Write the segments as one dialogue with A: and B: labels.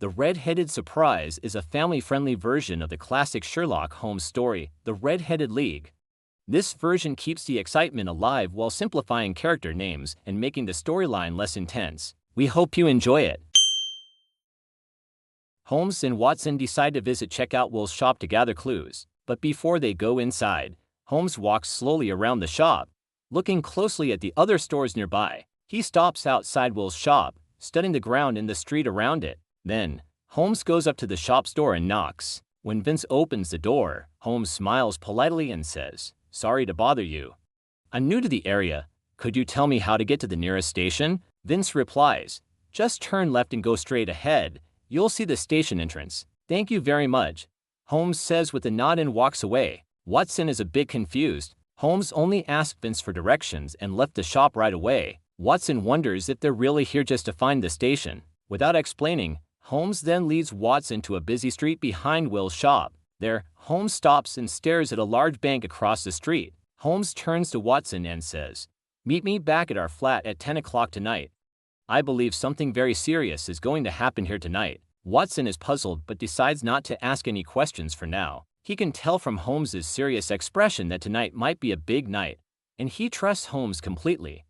A: The Red-Headed Surprise is a family-friendly version of the classic Sherlock Holmes story, The Red-Headed League. This version keeps the excitement alive while simplifying character names and making the storyline less intense. We hope you enjoy it. Holmes and Watson decide to check out Will's shop to gather clues, but before they go inside, Holmes walks slowly around the shop, looking closely at the other stores nearby. He stops outside Will's shop, studying the ground and the street around it. Then, Holmes goes up to the shop's door and knocks. When Vince opens the door, Holmes smiles politely and says, "Sorry to bother you. I'm new to the area. Could you tell me how to get to the nearest station?" Vince replies, "Just turn left and go straight ahead. You'll see the station entrance. Thank you very much," Holmes says with a nod and walks away. Watson is a bit confused. Holmes only asked Vince for directions and left the shop right away. Watson wonders if they're really here just to find the station. Without explaining, Holmes then leads Watson to a busy street behind Will's shop. There, Holmes stops and stares at a large bank across the street. Holmes turns to Watson and says, "Meet me back at our flat at 10 o'clock tonight. I believe something very serious is going to happen here tonight." Watson is puzzled but decides not to ask any questions for now. He can tell from Holmes's serious expression that tonight might be a big night, and he trusts Holmes completely.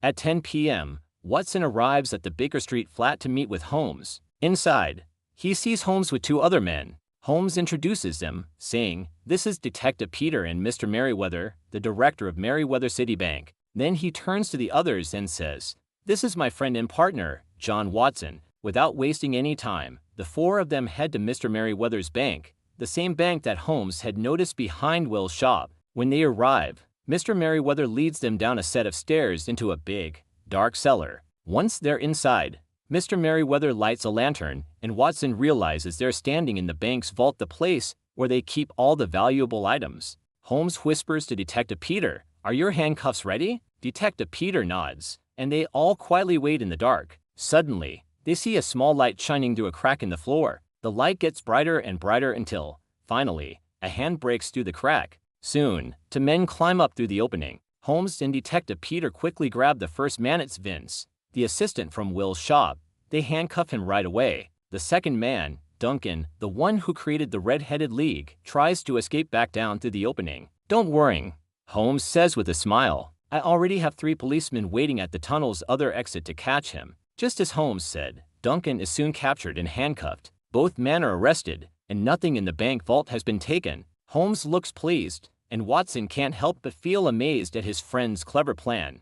A: At 10 p.m., Watson arrives at the Baker Street flat to meet with Holmes. Inside, he sees Holmes with two other men. Holmes introduces them, saying, "This is Detective Peter and Mr. Merriweather, the director of Merriweather City Bank." Then he turns to the others and says, "This is my friend and partner, John Watson." Without wasting any time, the four of them head to Mr. Merriweather's bank, the same bank that Holmes had noticed behind Will's shop. When they arrive, Mr. Merriweather leads them down a set of stairs into a big, dark cellar. Once they're inside, Mr. Merriweather lights a lantern, and Watson realizes they're standing in the bank's vault, the place where they keep all the valuable items. Holmes whispers to Detective Peter, "Are your handcuffs ready?" Detective Peter nods, and they all quietly wait in the dark. Suddenly, they see a small light shining through a crack in the floor. The light gets brighter and brighter until, finally, a hand breaks through the crack. Soon, two men climb up through the opening. Holmes and Detective Peter quickly grab the first man. It's Vince, the assistant from Will's shop. They handcuff him right away. The second man, Duncan, the one who created the Red-Headed League, tries to escape back down through the opening. "Don't worry," Holmes says with a smile. "I already have 3 policemen waiting at the tunnel's other exit to catch him." Just as Holmes said, Duncan is soon captured and handcuffed. Both men are arrested, and nothing in the bank vault has been taken. Holmes looks pleased, and Watson can't help but feel amazed at his friend's clever plan.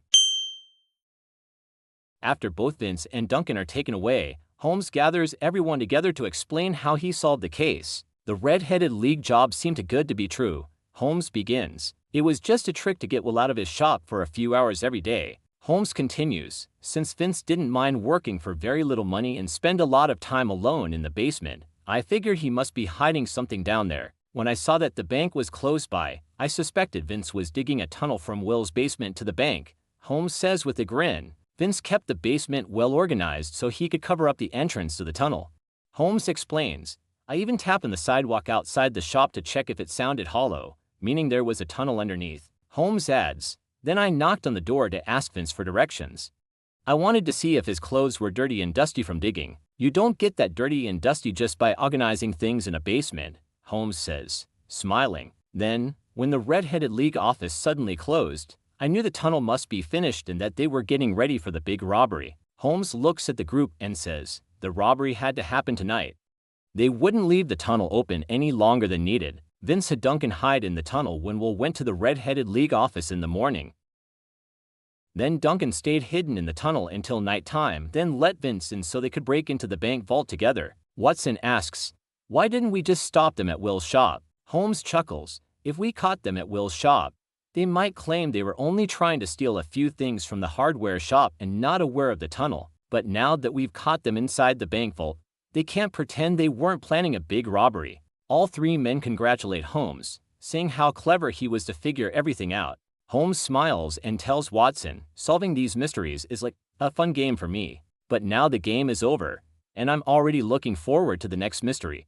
A: After both Vince and Duncan are taken away, Holmes gathers everyone together to explain how he solved the case. The Red-Headed League job seemed too good to be true. Holmes begins. "It was just a trick to get Will out of his shop for a few hours every day." Holmes continues, "Since Vince didn't mind working for very little money and spend a lot of time alone in the basement, I figured he must be hiding something down there. When I saw that the bank was close by, I suspected Vince was digging a tunnel from Will's basement to the bank." Holmes says with a grin, "Vince kept the basement well organized so he could cover up the entrance to the tunnel." Holmes explains, "I even tapped on the sidewalk outside the shop to check if it sounded hollow, meaning there was a tunnel underneath." Holmes adds, "Then I knocked on the door to ask Vince for directions. I wanted to see if his clothes were dirty and dusty from digging." "You don't get that dirty and dusty just by organizing things in a basement," Holmes says, smiling. Then, when the Red-Headed League office suddenly closed, I knew the tunnel must be finished and that they were getting ready for the big robbery. Holmes looks at the group and says, "The robbery had to happen tonight." They wouldn't leave the tunnel open any longer than needed. Vince had Duncan hide in the tunnel when Will went to the Red-Headed League office in the morning. Then Duncan stayed hidden in the tunnel until nighttime, then let Vince in so they could break into the bank vault together. Watson asks, "Why didn't we just stop them at Will's shop?" Holmes chuckles, "If we caught them at Will's shop, they might claim they were only trying to steal a few things from the hardware shop and not aware of the tunnel. But now that we've caught them inside the bank vault, they can't pretend they weren't planning a big robbery." All 3 men congratulate Holmes, saying how clever he was to figure everything out. Holmes smiles and tells Watson, "Solving these mysteries is like a fun game for me. But now the game is over, and I'm already looking forward to the next mystery."